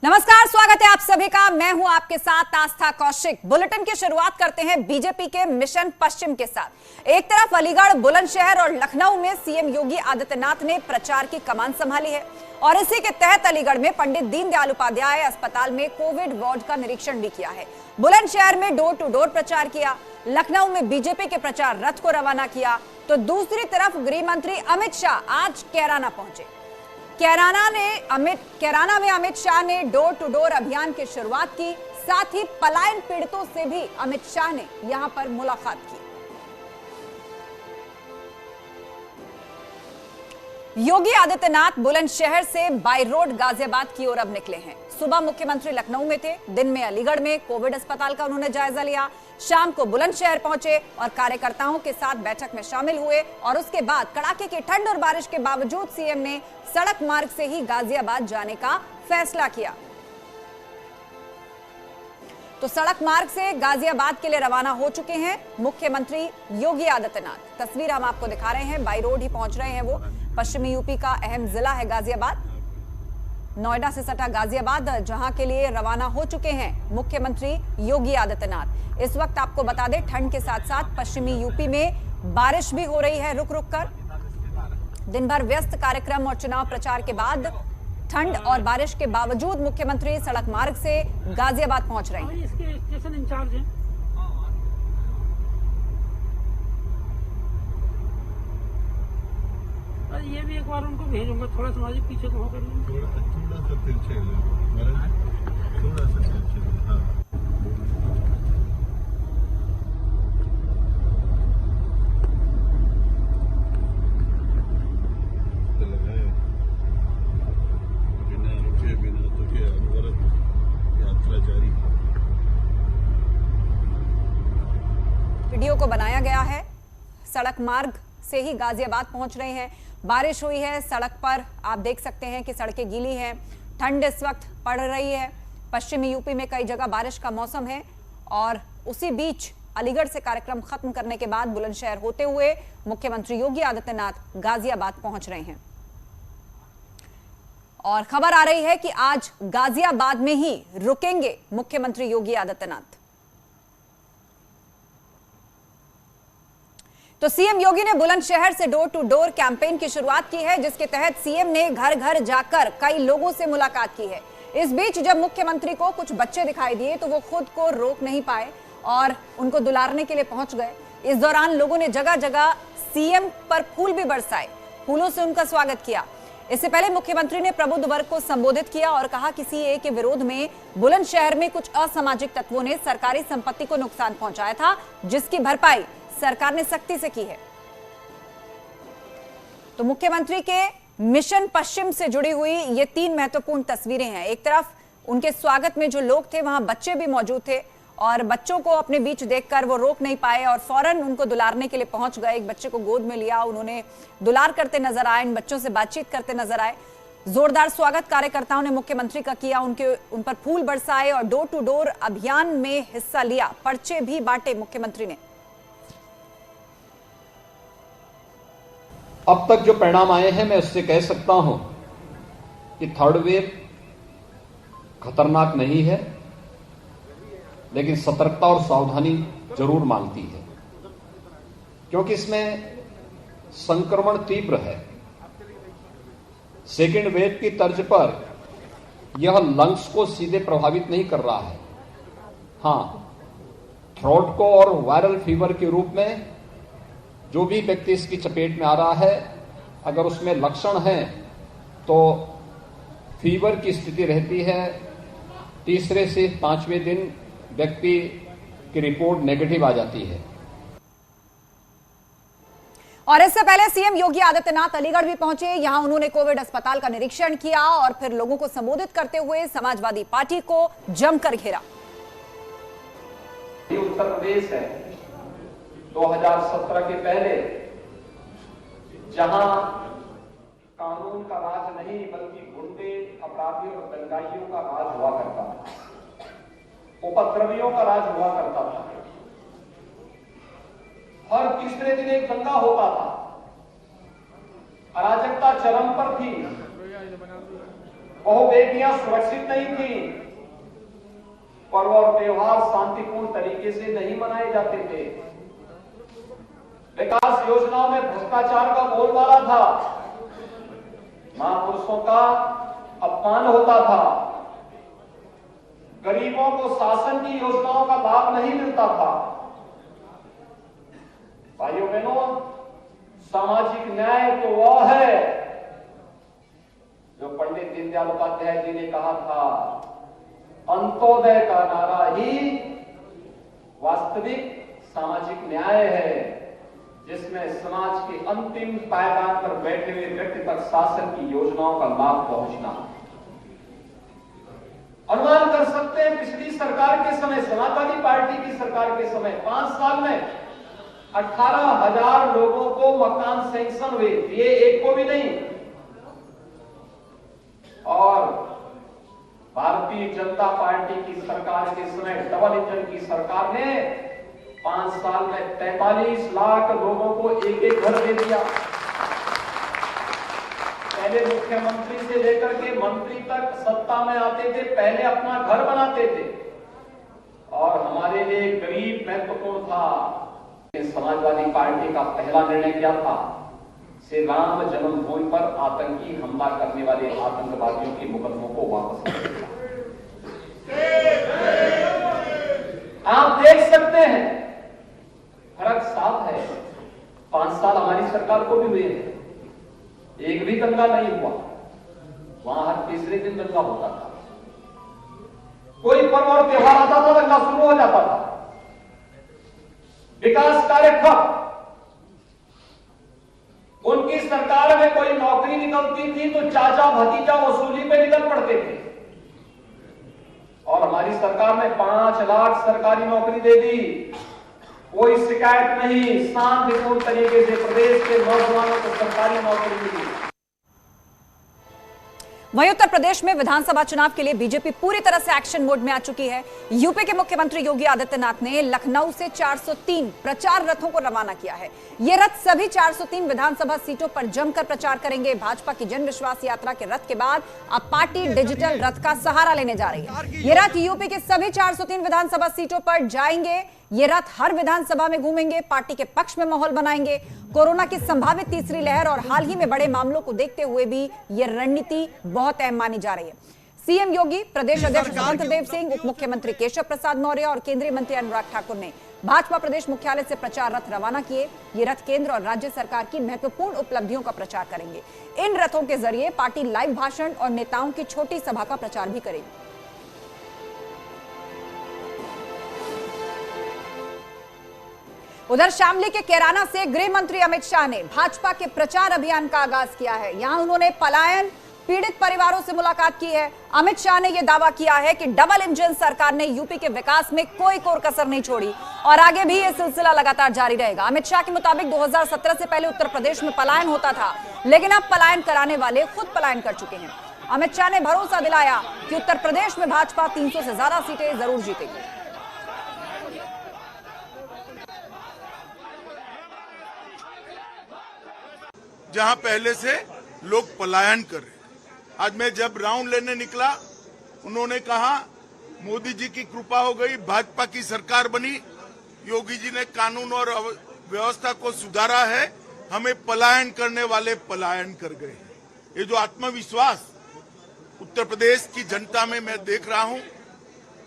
नमस्कार, स्वागत है आप सभी का। मैं हूं आपके साथ आस्था कौशिक। बुलेटिन की शुरुआत करते हैं बीजेपी के मिशन पश्चिम के साथ। एक तरफ अलीगढ़, बुलंदशहर और लखनऊ में सीएम योगी आदित्यनाथ ने प्रचार की कमान संभाली है और इसी के तहत अलीगढ़ में पंडित दीनदयाल उपाध्याय अस्पताल में कोविड वार्ड का निरीक्षण भी किया है। बुलंदशहर में डोर टू डोर प्रचार किया, लखनऊ में बीजेपी के प्रचार रथ को रवाना किया, तो दूसरी तरफ गृह मंत्री अमित शाह आज कैराना पहुंचे। कैराना में अमित शाह ने डोर टू डोर अभियान की शुरुआत की। साथ ही पलायन पीड़ितों से भी अमित शाह ने यहां पर मुलाकात की। योगी आदित्यनाथ बुलंदशहर से बाय रोड गाजियाबाद की ओर अब निकले हैं। सुबह मुख्यमंत्री लखनऊ में थे, दिन में अलीगढ़ में कोविड अस्पताल का उन्होंने जायजा लिया, शाम को बुलंदशहर पहुंचे और कार्यकर्ताओं के साथ बैठक में शामिल हुए और उसके बाद कड़ाके की ठंड और बारिश के बावजूद सीएम ने सड़क मार्ग से ही गाजियाबाद जाने का फैसला किया। तो सड़क मार्ग से गाजियाबाद के लिए रवाना हो चुके हैं मुख्यमंत्री योगी आदित्यनाथ। तस्वीर हम आपको दिखा रहे हैं, बाई रोड ही पहुंच रहे हैं वो। पश्चिमी यूपी का अहम जिला है गाजियाबाद, नोएडा से सटा गाजियाबाद, जहां के लिए रवाना हो चुके हैं मुख्यमंत्री योगी आदित्यनाथ। इस वक्त आपको बता दें, ठंड के साथ साथ पश्चिमी यूपी में बारिश भी हो रही है रुक रुक कर। दिन भर व्यस्त कार्यक्रम और चुनाव प्रचार के बाद ठंड और बारिश के बावजूद मुख्यमंत्री सड़क मार्ग से गाजियाबाद पहुंच रहे हैं। इसके स्टेशन इंचार्ज हैं। ये भी एक बार उनको भेजूंगा, थोड़ा सा पीछे को होकर थोड़ा सा तिरछे थोड़ा सा तिरछे। हाँ, वीडियो को बनाया गया है। सड़क मार्ग से ही गाजियाबाद पहुंच रहे हैं। बारिश हुई है, सड़क पर आप देख सकते हैं कि सड़कें गीली हैं, ठंड इस वक्त पड़ रही है। पश्चिमी यूपी में कई जगह बारिश का मौसम है और उसी बीच अलीगढ़ से कार्यक्रम खत्म करने के बाद बुलंदशहर होते हुए मुख्यमंत्री योगी आदित्यनाथ गाजियाबाद पहुंच रहे हैं। और खबर आ रही है कि आज गाजियाबाद में ही रुकेंगे मुख्यमंत्री योगी आदित्यनाथ। तो सीएम योगी ने बुलंदशहर से डोर टू डोर कैंपेन की शुरुआत की है, जिसके तहत सीएम ने घर घर जाकर कई लोगों से मुलाकात की है। इस बीच जब मुख्यमंत्री को कुछ बच्चे दिखाई दिए तो वो खुद को रोक नहीं पाए और उनको दुलारने के लिए पहुंच गए। इस दौरान लोगों ने जगह जगह सीएम पर फूल भी बरसाए, फूलों से उनका स्वागत किया। इससे पहले मुख्यमंत्री ने प्रबुद्ध वर्ग को संबोधित किया और कहा कि सीएए के विरोध में बुलंदशहर में कुछ असामाजिक तत्वों ने सरकारी संपत्ति को नुकसान पहुंचाया था, जिसकी भरपाई सरकार ने सख्ती से की है। तो मुख्यमंत्री के मिशन पश्चिम से जुड़ी हुई ये 3 महत्वपूर्ण तस्वीरें हैं। एक तरफ उनके स्वागत में जो लोग थे, वहां बच्चे भी मौजूद थे और बच्चों को अपने बीच देखकर वो रोक नहीं पाए और फौरन उनको दुलारने के लिए पहुंच गए। एक बच्चे को गोद में लिया, उन्होंने दुलार करते नजर आए, इन बच्चों से बातचीत करते नजर आए। जोरदार स्वागत कार्यकर्ताओं ने मुख्यमंत्री का किया, उन पर फूल बरसाए और डोर टू डोर अभियान में हिस्सा लिया। पर्चे भी बांटे मुख्यमंत्री ने। अब तक जो परिणाम आए हैं, मैं उससे कह सकता हूं कि थर्ड वेव खतरनाक नहीं है, लेकिन सतर्कता और सावधानी जरूर मांगती है, क्योंकि इसमें संक्रमण तीव्र है। सेकेंड वेव की तर्ज पर यह लंग्स को सीधे प्रभावित नहीं कर रहा है। हां, थ्रोट को और वायरल फीवर के रूप में जो भी व्यक्ति इसकी चपेट में आ रहा है, अगर उसमें लक्षण हैं तो फीवर की स्थिति रहती है। तीसरे से 5वें दिन व्यक्ति की रिपोर्ट नेगेटिव आ जाती है। और इससे पहले सीएम योगी आदित्यनाथ अलीगढ़ भी पहुंचे। यहां उन्होंने कोविड अस्पताल का निरीक्षण किया और फिर लोगों को संबोधित करते हुए समाजवादी पार्टी को जमकर घेरा। ये उत्तर प्रदेश है 2017 के पहले, जहां कानून का राज नहीं बल्कि गुंडे, अपराधियों और दंगाइयों का राज हुआ करता था, उपद्रवियों का राज हुआ करता था। हर तीसरे दिन एक दंगा होता था, अराजकता चरम पर थी। बहु बेटियां सुरक्षित नहीं थी, पर्व और त्योहार शांतिपूर्ण तरीके से नहीं मनाए जाते थे, विकास योजनाओं में भ्रष्टाचार का बोलबाला था, महापुरुषों का अपमान होता था, गरीबों को शासन की योजनाओं का लाभ नहीं मिलता था। भाइयों बहनों, सामाजिक न्याय तो वह है जो पंडित दीनदयाल उपाध्याय जी ने कहा था, अंत्योदय का नारा ही वास्तविक सामाजिक न्याय है, जिसमें समाज के अंतिम पायदान पर बैठे हुए व्यक्ति तक शासन की योजनाओं का लाभ पहुंचना। अनुमान कर सकते हैं पिछली सरकार के समय, समाजवादी पार्टी की सरकार के समय 5 साल में 18,000 लोगों को मकान सैंक्शन हुए, ये एक को भी नहीं। और भारतीय जनता पार्टी की सरकार के समय, डबल इंजन की सरकार ने 5 साल में 43 लाख लोगों को एक घर दे दिया। पहले मुख्यमंत्री से लेकर के मंत्री तक सत्ता में आते थे, पहले अपना घर बनाते थे, और हमारे लिए गरीब महत्वपूर्ण था। समाजवादी पार्टी का पहला निर्णय क्या था? श्री राम जन्मभूमि पर आतंकी हमला करने वाले आतंकवादियों के मुकदमों को वापस लेना। आप देख सकते हैं फर्क साफ है। 5 साल हमारी सरकार को भी हुए हैं, एक भी दंगा नहीं हुआ। वहां हर तीसरे दिन दंगा होता था, कोई पर्व और त्योहार आता था दंगा शुरू हो जाता था, विकास कार्य ठप। उनकी सरकार में कोई नौकरी निकलती थी तो चाचा भतीजा वसूली पे निकल पड़ते थे, और हमारी सरकार ने 5 लाख सरकारी नौकरी दे दी। कोई शिकायत नहीं, शांतिपूर्ण तरीके से प्रदेश के नौजवानों को सरकारी नौकरी मिली। वहीं उत्तर प्रदेश में विधानसभा चुनाव के लिए बीजेपी पूरी तरह से एक्शन मोड में आ चुकी है। यूपी के मुख्यमंत्री योगी आदित्यनाथ ने लखनऊ से 403 प्रचार रथों को रवाना किया है। ये रथ सभी 403 विधानसभा सीटों पर जमकर प्रचार करेंगे। भाजपा की जन विश्वास यात्रा के रथ के बाद अब पार्टी डिजिटल रथ का सहारा लेने जा रही है। ये रथ यूपी के सभी 403 विधानसभा सीटों पर जाएंगे। ये रथ हर विधानसभा में घूमेंगे, पार्टी के पक्ष में माहौल बनाएंगे। कोरोना की संभावित तीसरी लहर और हाल ही में बड़े मामलों को देखते हुए भी यह रणनीति बहुत अहम मानी जा रही है। सीएम योगी, प्रदेश अध्यक्ष स्वतंत्र देव सिंह, उप मुख्यमंत्री केशव प्रसाद मौर्य और केंद्रीय मंत्री अनुराग ठाकुर ने भाजपा प्रदेश मुख्यालय से प्रचार रथ रवाना किए। ये रथ केंद्र और राज्य सरकार की महत्वपूर्ण उपलब्धियों का प्रचार करेंगे। इन रथों के जरिए पार्टी लाइव भाषण और नेताओं की छोटी सभा का प्रचार भी करेगी। उधर शामली के कैराना से गृह मंत्री अमित शाह ने भाजपा के प्रचार अभियान का आगाज किया है। यहां उन्होंने पलायन पीड़ित परिवारों से मुलाकात की है। अमित शाह ने यह दावा किया है कि डबल इंजन सरकार ने यूपी के विकास में कोई कोर कसर नहीं छोड़ी और आगे भी यह सिलसिला लगातार जारी रहेगा। अमित शाह के मुताबिक 2017 से पहले उत्तर प्रदेश में पलायन होता था, लेकिन अब पलायन कराने वाले खुद पलायन कर चुके हैं। अमित शाह ने भरोसा दिलाया कि उत्तर प्रदेश में भाजपा 300 से ज्यादा सीटें जरूर जीतेगी। जहां पहले से लोग पलायन कर रहे, आज मैं जब राउंड लेने निकला, उन्होंने कहा मोदी जी की कृपा हो गई, भाजपा की सरकार बनी, योगी जी ने कानून और व्यवस्था को सुधारा है, हमें पलायन करने वाले पलायन कर गए। ये जो आत्मविश्वास उत्तर प्रदेश की जनता में मैं देख रहा हूं,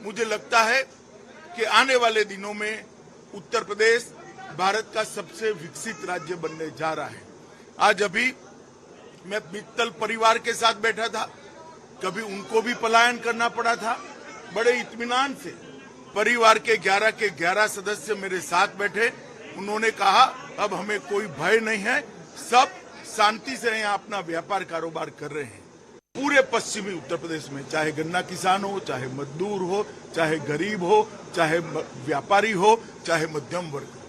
मुझे लगता है कि आने वाले दिनों में उत्तर प्रदेश भारत का सबसे विकसित राज्य बनने जा रहा है। आज अभी मैं मित्तल परिवार के साथ बैठा था, कभी उनको भी पलायन करना पड़ा था। बड़े इत्मीनान से परिवार के 11 सदस्य मेरे साथ बैठे, उन्होंने कहा अब हमें कोई भय नहीं है, सब शांति से यहाँ अपना व्यापार कारोबार कर रहे हैं। पूरे पश्चिमी उत्तर प्रदेश में चाहे गन्ना किसान हो, चाहे मजदूर हो, चाहे गरीब हो, चाहे व्यापारी हो, चाहे मध्यम वर्ग हो,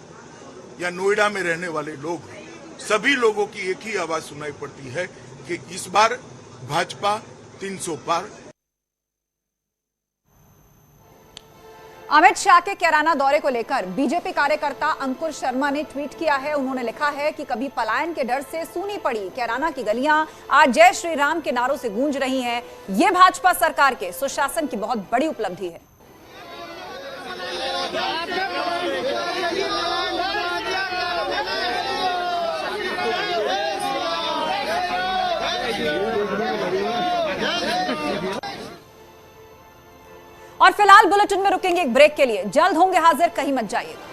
या नोएडा में रहने वाले लोग हो, सभी लोगों की एक ही आवाज सुनाई पड़ती है कि इस बार भाजपा 300 पार। अमित शाह के कैराना दौरे को लेकर बीजेपी कार्यकर्ता अंकुर शर्मा ने ट्वीट किया है। उन्होंने लिखा है कि कभी पलायन के डर से सूनी पड़ी कैराना की गलियां आज जय श्री राम के नारों से गूंज रही हैं। ये भाजपा सरकार के सुशासन की बहुत बड़ी उपलब्धि है। और फिलहाल बुलेटिन में रुकेंगे एक ब्रेक के लिए, जल्द होंगे हाजिर, कहीं मत जाइएगा।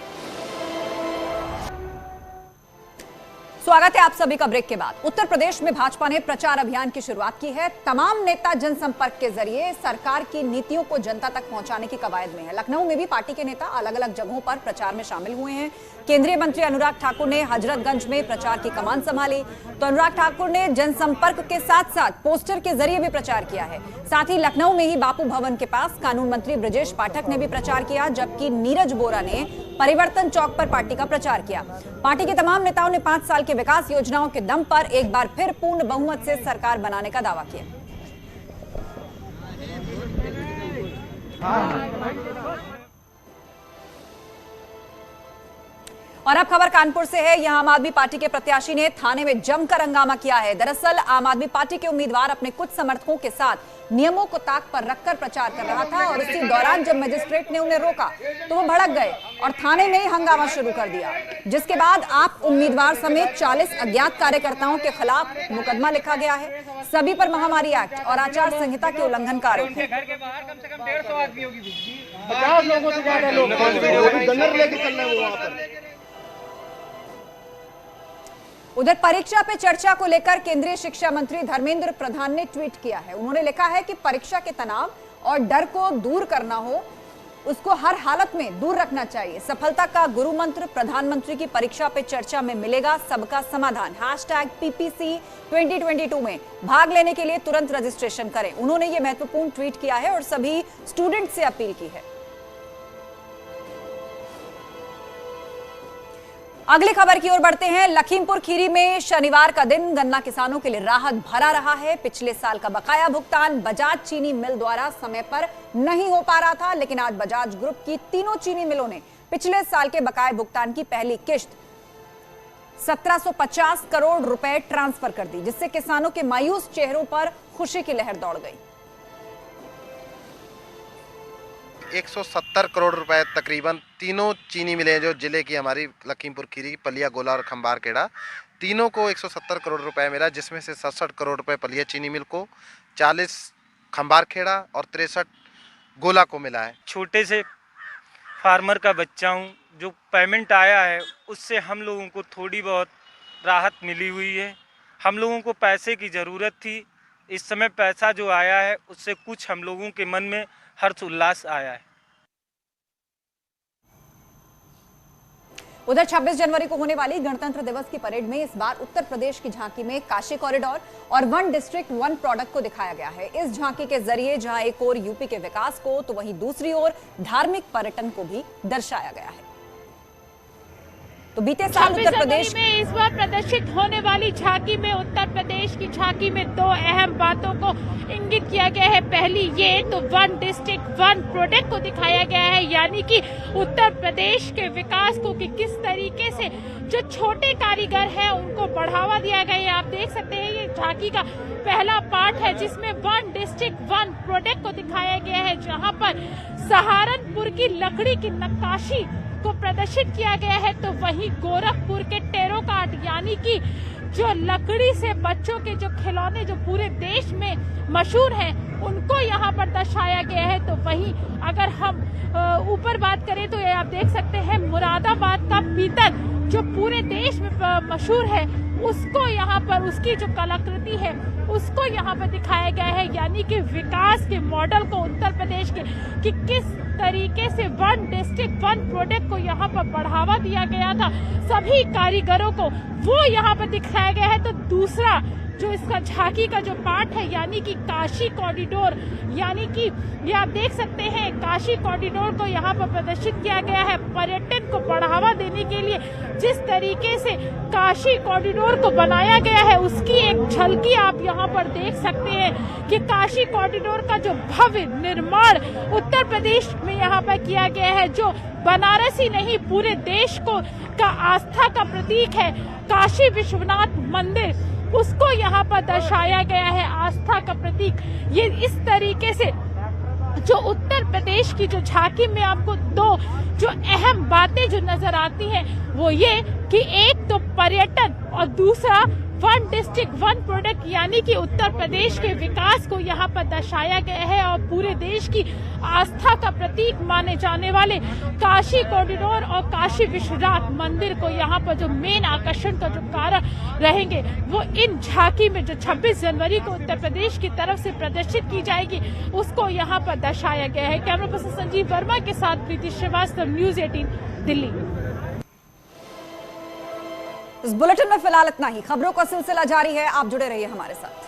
स्वागत है आप सभी का ब्रेक के बाद। उत्तर प्रदेश में भाजपा ने प्रचार अभियान की शुरुआत की है। तमाम नेता जनसंपर्क के जरिए सरकार की नीतियों को जनता तक पहुंचाने की कवायद में है। लखनऊ में भी पार्टी के नेता अलग अलग जगहों पर प्रचार में शामिल हुए हैं। केंद्रीय मंत्री अनुराग ठाकुर ने हजरतगंज में प्रचार की कमान संभाली, तो अनुराग ठाकुर ने जनसंपर्क के साथ साथ पोस्टर के जरिए भी प्रचार किया है। साथ ही लखनऊ में ही बापू भवन के पास कानून मंत्री ब्रजेश पाठक ने भी प्रचार किया, जबकि नीरज बोरा ने परिवर्तन चौक पर पार्टी का प्रचार किया। पार्टी के तमाम नेताओं ने 5 साल के विकास योजनाओं के दम पर एक बार फिर पूर्ण बहुमत से सरकार बनाने का दावा किया। और अब खबर कानपुर से है। यहां आम आदमी पार्टी के प्रत्याशी ने थाने में जमकर हंगामा किया है। दरअसल आम आदमी पार्टी के उम्मीदवार अपने कुछ समर्थकों के साथ नियमों को ताक पर रखकर प्रचार कर रहा था और इसी दौरान जब मजिस्ट्रेट ने उन्हें रोका तो वो भड़क गए और थाने में ही हंगामा शुरू कर दिया, जिसके बाद आप उम्मीदवार समेत 40 अज्ञात कार्यकर्ताओं के खिलाफ मुकदमा लिखा गया है। सभी पर महामारी एक्ट और आचार संहिता के उल्लंघन का आरोप है। घर के बाहर कम से कम 150 आदमी होगी, 50 लोगों से ज्यादा लोग गन्नर लेके चल रहे हैं वहां पर। उधर परीक्षा पे चर्चा को लेकर केंद्रीय शिक्षा मंत्री धर्मेंद्र प्रधान ने ट्वीट किया है। उन्होंने लिखा है कि परीक्षा के तनाव और डर को दूर करना हो, उसको हर हालत में दूर रखना चाहिए। सफलता का गुरु मंत्र प्रधानमंत्री की परीक्षा पे चर्चा में मिलेगा सबका समाधान। #PPC 2022 में भाग लेने के लिए तुरंत रजिस्ट्रेशन करें। उन्होंने ये महत्वपूर्ण ट्वीट किया है और सभी स्टूडेंट से अपील की है। अगली खबर की ओर बढ़ते हैं। लखीमपुर खीरी में शनिवार का दिन गन्ना किसानों के लिए राहत भरा रहा है। पिछले साल का बकाया भुगतान बजाज चीनी मिल द्वारा समय पर नहीं हो पा रहा था, लेकिन आज बजाज ग्रुप की तीनों चीनी मिलों ने पिछले साल के बकाया भुगतान की पहली किश्त 1750 करोड़ रुपए ट्रांसफर कर दी, जिससे किसानों के मायूस चेहरों पर खुशी की लहर दौड़ गई। 170 करोड़ रुपए तकरीबन तीनों चीनी मिलें जो जिले की हमारी लखीमपुर खीरी, पलिया, गोला और खंबार खेड़ा, तीनों को 170 करोड़ रुपए मिला, जिसमें से 67 करोड़ रुपए पलिया चीनी मिल को, 40 खंबार खेड़ा और 63 गोला को मिला है। छोटे से फार्मर का बच्चा हूँ, जो पेमेंट आया है उससे हम लोगों को थोड़ी बहुत राहत मिली हुई है। हम लोगों को पैसे की ज़रूरत थी, इस समय पैसा जो आया है उससे कुछ हम लोगों के मन में हर्ष उल्लास आया है। उधर 26 जनवरी को होने वाली गणतंत्र दिवस की परेड में इस बार उत्तर प्रदेश की झांकी में काशी कॉरिडोर और 1 डिस्ट्रिक्ट 1 प्रोडक्ट को दिखाया गया है। इस झांकी के जरिए जहां एक ओर यूपी के विकास को तो वहीं दूसरी ओर धार्मिक पर्यटन को भी दर्शाया गया है। तो बीते साल उत्तर प्रदेश में इस बार प्रदर्शित होने वाली झांकी में उत्तर प्रदेश की झांकी में 2 अहम बातों को इंगित किया गया है। पहली ये तो 1 डिस्ट्रिक्ट 1 प्रोडक्ट को दिखाया गया है, यानी कि उत्तर प्रदेश के विकास को कि किस तरीके से जो छोटे कारीगर हैं उनको बढ़ावा दिया गया है। आप देख सकते हैं ये झांकी का पहला पार्ट है जिसमें 1 डिस्ट्रिक्ट 1 प्रोडक्ट को दिखाया गया है, जहाँ पर सहारनपुर की लकड़ी की नक्काशी को प्रदर्शित किया गया है, तो वहीं गोरखपुर के टेरो कार्ट यानी कि जो लकड़ी से बच्चों के जो खिलौने जो पूरे देश में मशहूर हैं उनको यहाँ पर दर्शाया गया है। तो वहीं अगर हम ऊपर बात करें तो ये आप देख सकते हैं मुरादाबाद का पीतल जो पूरे देश में मशहूर है, उसको यहाँ पर उसकी जो कलाकृति है उसको यहाँ पर दिखाया गया है, यानी कि विकास के मॉडल को उत्तर प्रदेश के कि किस तरीके से 1 डिस्ट्रिक्ट 1 प्रोडक्ट को यहाँ पर बढ़ावा दिया गया था सभी कारीगरों को, वो यहाँ पर दिखाया गया है। तो दूसरा जो इसका झांकी का जो पार्ट है यानी कि काशी कॉरिडोर, यानी कि ये आप देख सकते हैं काशी कॉरिडोर को यहाँ पर प्रदर्शित किया गया है। पर्यटन को बढ़ावा देने के लिए जिस तरीके से काशी कॉरिडोर को बनाया गया है उसकी एक झलकी आप यहाँ पर देख सकते हैं कि काशी कॉरिडोर का जो भव्य निर्माण उत्तर प्रदेश में यहाँ पर किया गया है, जो बनारस ही नहीं पूरे देश को का आस्था का प्रतीक है काशी विश्वनाथ मंदिर, उसको यहाँ पर दर्शाया गया है आस्था का प्रतीक। ये इस तरीके से जो उत्तर प्रदेश की जो झांकी में आपको दो जो अहम बातें जो नजर आती हैं वो ये कि एक तो पर्यटन और दूसरा वन डिस्ट्रिक्ट वन प्रोडक्ट, यानी कि उत्तर प्रदेश के विकास को यहाँ पर दर्शाया गया है और पूरे देश की आस्था का प्रतीक माने जाने वाले काशी कॉरिडोर और काशी विश्वनाथ मंदिर को यहाँ पर जो मेन आकर्षण का जो कारण रहेंगे वो इन झांकी में जो 26 जनवरी को उत्तर प्रदेश की तरफ से प्रदर्शित की जाएगी उसको यहाँ पर दर्शाया गया है। कैमरा पर्सन संजीव वर्मा के साथ प्रीति श्रीवास्तव, न्यूज़ 18 दिल्ली। इस बुलेटिन में फिलहाल इतना ही। खबरों का सिलसिला जारी है, आप जुड़े रहिए हमारे साथ।